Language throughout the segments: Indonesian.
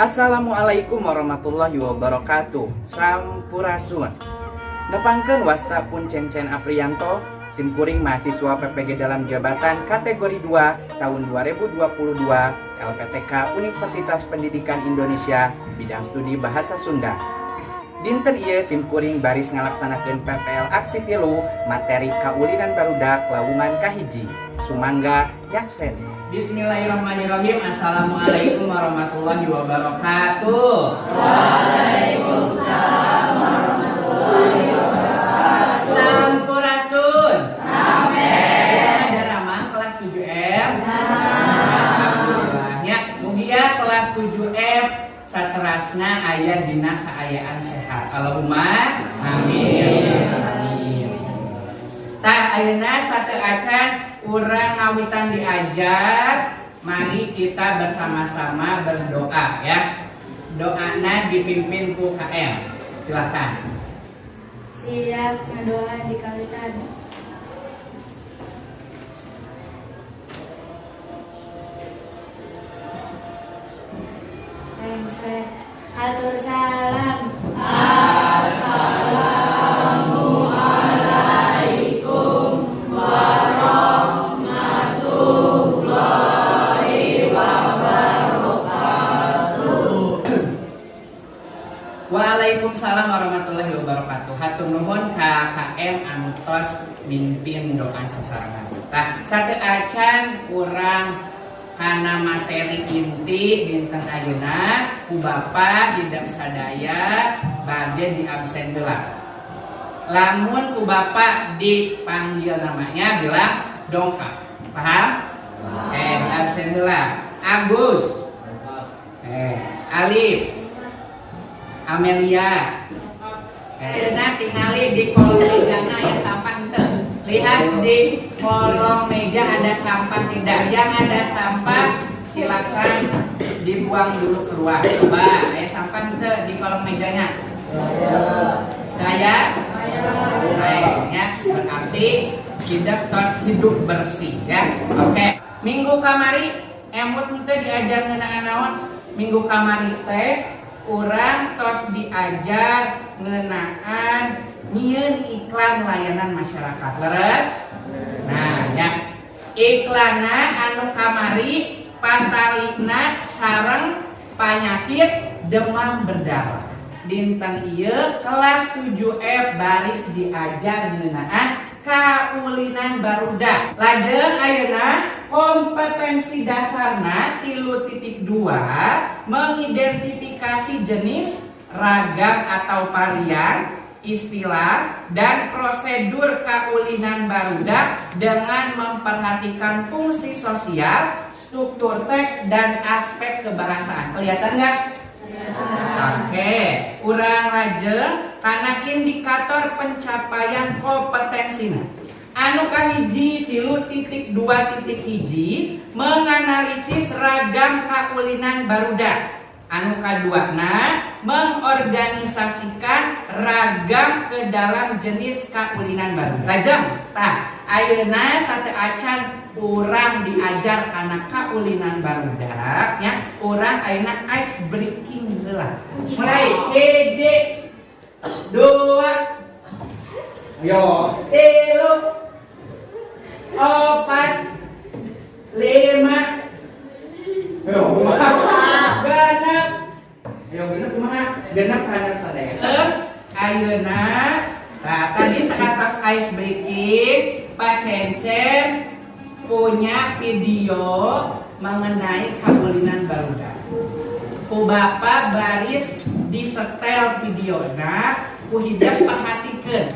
Assalamualaikum warahmatullahi wabarakatuh. Sampurasun. Nepangkeun wasta pun Cencen Aprianto, simkuring mahasiswa PPG dalam jabatan kategori 2 tahun 2022 LPTK Universitas Pendidikan Indonesia bidang studi Bahasa Sunda. Dinten ieu simkuring baris ngalaksanakeun PPL aksi 3 materi kaulinan barudak lawungan kahiji. Sumangga nyakseni. Bismillahirrahmanirrahim. Assalamualaikum warahmatullahi wabarakatuh. Waalaikumsalam warahmatullahi wabarakatuh. Sampurasun. Amin. Ada ramah kelas 7F. Alhamdulillahnya. Mugia kelas 7F saterasna aya dina kaayaan sehat. Allahumma amin. Amin. Tah ayeuna sateuacan urang ngawitan diajar, mari kita bersama-sama berdoa ya. Doana dipimpin ku KM. Silakan. Siap ngedoa di kawitan. Engse atur salam. Assalamualaikum warahmatullahi wabarakatuh. Waalaikumsalam warahmatullahi wabarakatuh. Hatur nuhun ka KM anu tos mimpin doa sasarangan. Tah sateuacan urang kana materi inti dinten ayeuna ku Bapak hidap sadaya bade diabsen heula. Lamun ku Bapak dipanggil namanya bilang dongkap. Paham? Diabsen heula. Agus. Alif. Amelia. Nah, tingali di kolom mejana ya sampah ente. Lihat di kolom meja ada sampah tidak? Yang ada sampah silakan dibuang dulu keluar. Coba, sampah ente di kolom mejanya. Kayak? Ya, berarti tidak tos hidup bersih ya. Oke. Minggu kamari emut ente diajar ngeunaan naon? Minggu kamari teh urang tos diajar ngeunaan nyieun iklan layanan masyarakat. Leres? Nah, ya. Iklanna anu kamari patalina sareng panyakit demam berdarah. Dinten ieu kelas 7F baris diajar ngeunaan kaulinan barudak. Lajeng ayeuna kompetensi dasarna 3.2 mengidentifikasi jenis, ragam atau varian, istilah, dan prosedur kaulinan barudak dengan memperhatikan fungsi sosial, struktur teks, dan aspek kebahasaan. Kelihatan nggak? Oke, urang lajeng karena indikator pencapaian kompetensina. Anu kahiji 3.2.1 menganalisis ragam kaulinan barudak. Anu kaduana mengorganisasikan ragam ke dalam jenis kaulinan baru. Lajeng, tah ayeuna sateuacan urang diajar kana kaulinan barudak nya, urang ayeuna ice breaking heula. Mulai hiji, dua, yo, tilu, opat, lima, yo, genep. Yo genep kumaha? Genep handap sadaya. Ayeuna, nah tadi seatas ice breaking, Pak Cencen punya video mengenai kaulinan barudak. Ku Bapak baris di setel videona, ku hidap perhatikeun.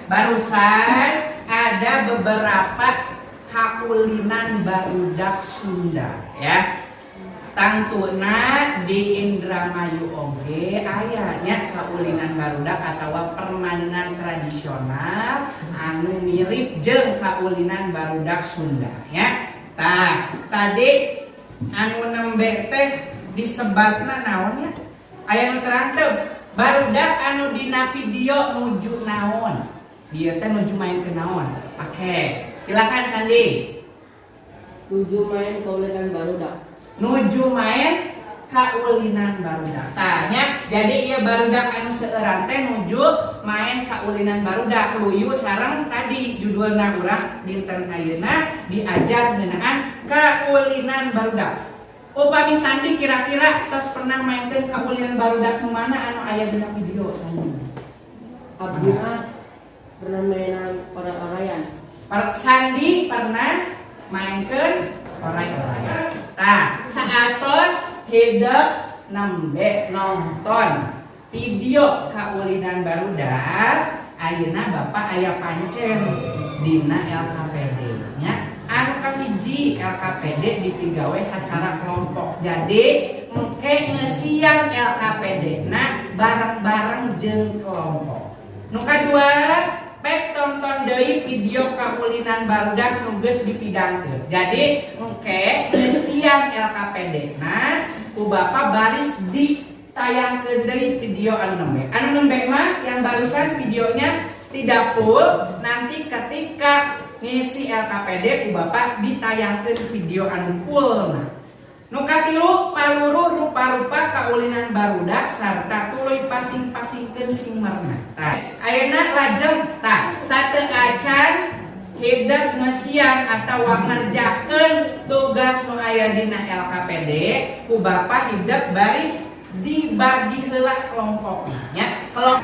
Barusan ada beberapa kaulinan barudak Sunda ya. tangtuna di Indramayu oge ayanya kaulinan barudak atau permainan tradisional anu mirip jeung kaulinan barudak Sunda ya. Tah, tadi anu nembe teh disebatna naonnya? Aya nu terancam barudak anu dina video nuju naon? Dia teh nuju main ke naon? Oke, silakan Sandi. Nuju main kaulinan barudak. Nuju main kaulinan barudak. Tanya, jadi ieu barudak anu seueurang teh nuju main kaulinan barudak. Luyu sareng tadi judulna urang dinten ayeuna diajar ngeunaan kaulinan barudak. Upami Sandi kira-kira tos pernah mainkeun kaulinan barudak nu mana anu aya dina video Sandi? Abdi pernah mainan orang-orayan. Sandi pernah mainkeun oray-orayan. Tah, saatos hideuk nembe nonton video kaulinan barudak, ayeuna Bapak aya pancen dina LKPD nya. Anu kahiji LKPD dipigawe sacara kelompok. Jadi engke ngesian LKPD na bareng-bareng jeung kelompok. Nu kadua, pek tonton deui video kaulinan barudak nu geus dipidangkeun. Jadi engke ngesian LKPD na ku Bapak baris ditayangkeun deui video anu nembe. Anu nembe mah yang barusan videonya tidak full, nanti ketika ngisi LKPD ku Bapak ditayangkeun video anu full na. Nu katilu paluru rupa-rupa kaulinan barudak sarta tuluy pasing-pasingkeun simerna. Tah, ayeuna lajeng tah sateu acan hideuk ngesian atawa ngerjakeun tugas nu aya dina LKPD ku Bapak hideuk baris dibagi heula kelompokna nya. Ku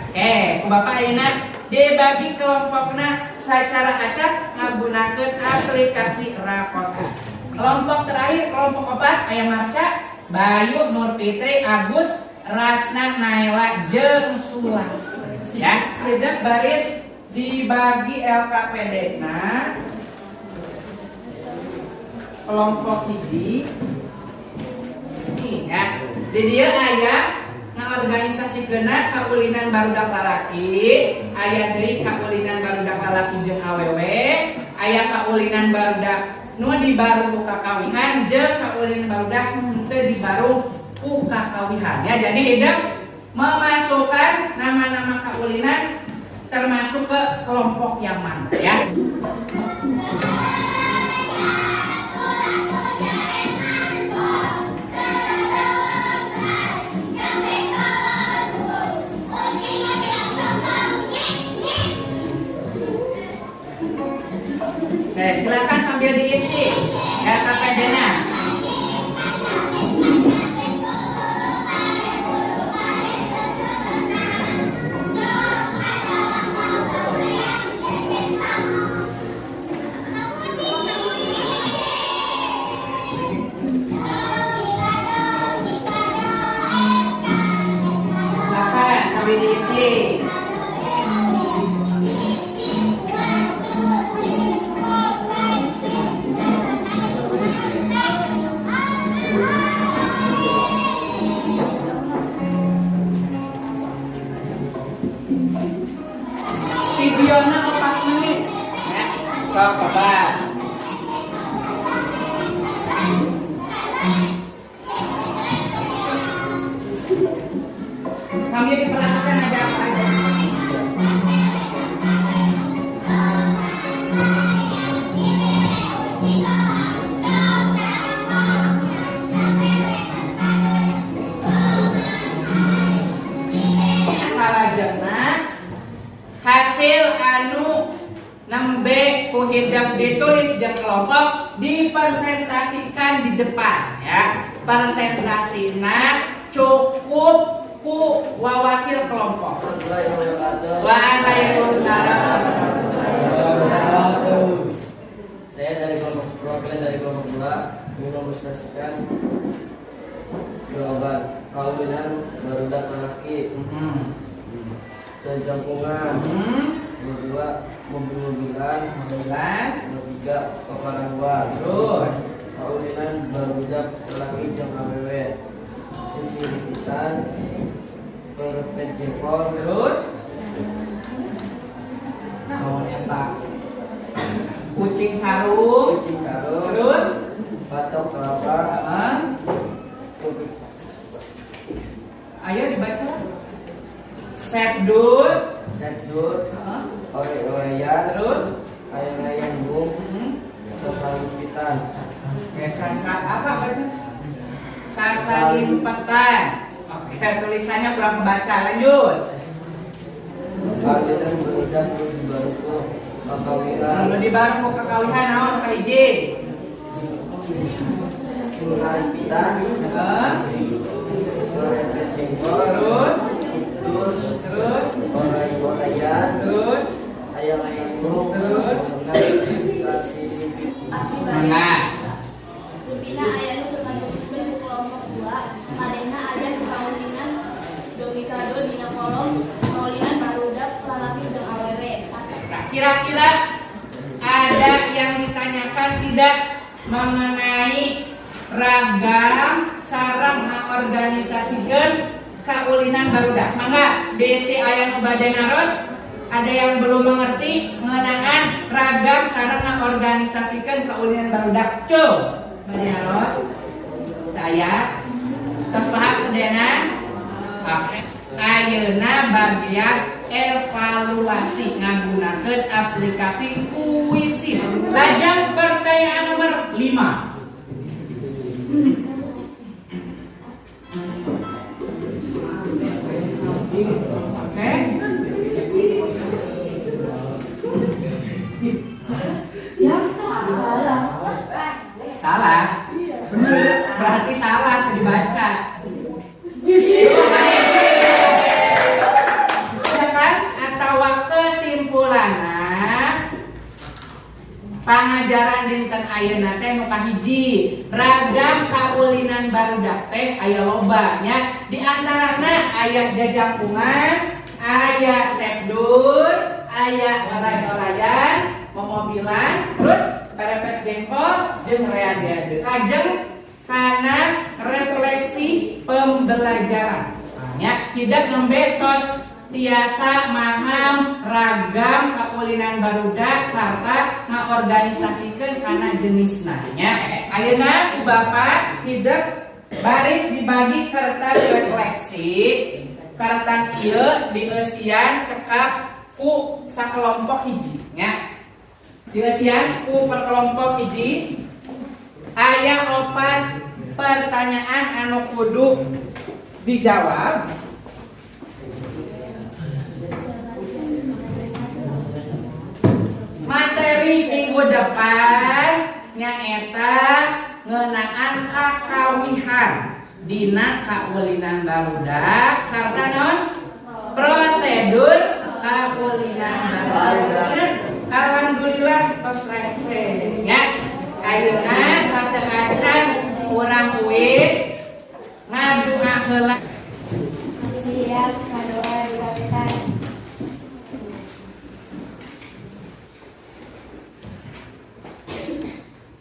Bapak ayeuna dibagi kelompokna secara acak nggunakeun aplikasi Rapota. Kelompok terakhir, kelompok 4 aya Marsha, Bayu, Nur Fitri, Agus, Ratna, Naila, jeung Sulas. Ya, hideuk baris dibagi LKPD na kelompok hiji. Nih ya, di dieu aya ngaorganisasikeunna kaulinan barudak lalaki, aya deui kaulinan barudak lalaki jeung awewe, aya kaulinan barudak nu dibaru ku kakawihan jeung kaulinan barudak nu teu dibaru ku kakawihan ya. Jadi hideuk memasukkan nama-nama kaulinan termasuk ke kelompok yang mana ya. Oke, silakan sambil diisi LKPD-nya. Silakan sambil diisi. Videonya 4 menit ya. Coba. Sambil diperhatikan ada apa aja. Salah jenah hasil anu nembe ku hideuk ditulis jeung kelompok dipresentasikan di depan ya. Presentasinya cukup ku wawakil kelompok. Waalaikumsalam. Saya dari kelompok perwakilan dari kelompok 2 ingin mempresentasikan jawaban kaulinan barudak laki. Campungan. Nomor 2 mobil-mobilan. Nomor 3 paparan luar. Terus kaulinan barudak lelaki jeung awewe ciciritan perpet jempol Terus nah eta kucing sarung. kucing sarung Terus batok kelapa ayo dibaca. Sepdul. sedut ore-oreyan Terus ayang-ayang bung sasalimpitan apa baca? Sasalimpetan. Oke, tulisannya kurang membaca. Lanjut. kaulinan barudak baruku pakawiran Lalu di baru kekawinan naon ka hiji? Limpitan perpet jempol Terus terus orai-oraian terus ayang-ayang bung Terus? sasalimpitan mana? Rupina aya nu terkandung di kelompok 2, madena aya di kaulinan domikado dina kolom kaulinan barudak lalaki jeung awewe. Nah, kira-kira ada yang ditanyakan tidak mengenai ragam sareng ngorganisasikeun kaulinan barudak? Mangga DC aya nu bade naros, ada yang belum mengerti ngeunaan ragam sareng ngorganisasikeun kaulinan barudak? Bade naros. Saya tos paham sedena? Oke. Ayeuna bagian evaluasi nggunakeun aplikasi Kuisis. Lajang pertanyaan nomor 5. Oke. Salah. Berarti salah tadi baca. Ya kan? Atau kesimpulanna pangajaran dinten ayeuna teh nu kahiji, ragam kaulinan barudak teh aya loba nya. Di antarana aya jajangkungan, aya sepdur, aya oray-orayan, momobilan, terus perepet jengkol jeung reade. Lajeng kana refleksi pembelajaran. Ya, tidak membetos tiasa maham ragam kaulinan barudak sarta ngorganisasikeun kana jenisna nya. Ayeuna ku Bapak hidup baris dibagi kertas refleksi. Kertas ieu dieusian cekap ku sakelompok hiji nya. Dieusian ku perkelompok hiji aya 4 pertanyaan anu kudu dijawab. Materi minggu depan nyaeta ngeunaan kakawihan dina kaulinan barudak sarta non prosedur kaulinan barudak. Alhamdulillah tos rese nya. Ayeuna sateacan urang uin ngadua heula. Siap ngadoa di kawitan.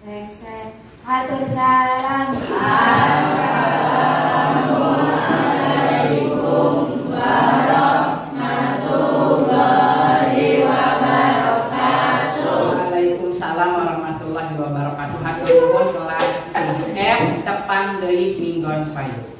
Rengse. Hatur salam. Waalaikumsalam warahmatullahi wabarakatuh. Hatur nuhun kelas 7F tepang deui minggon payu.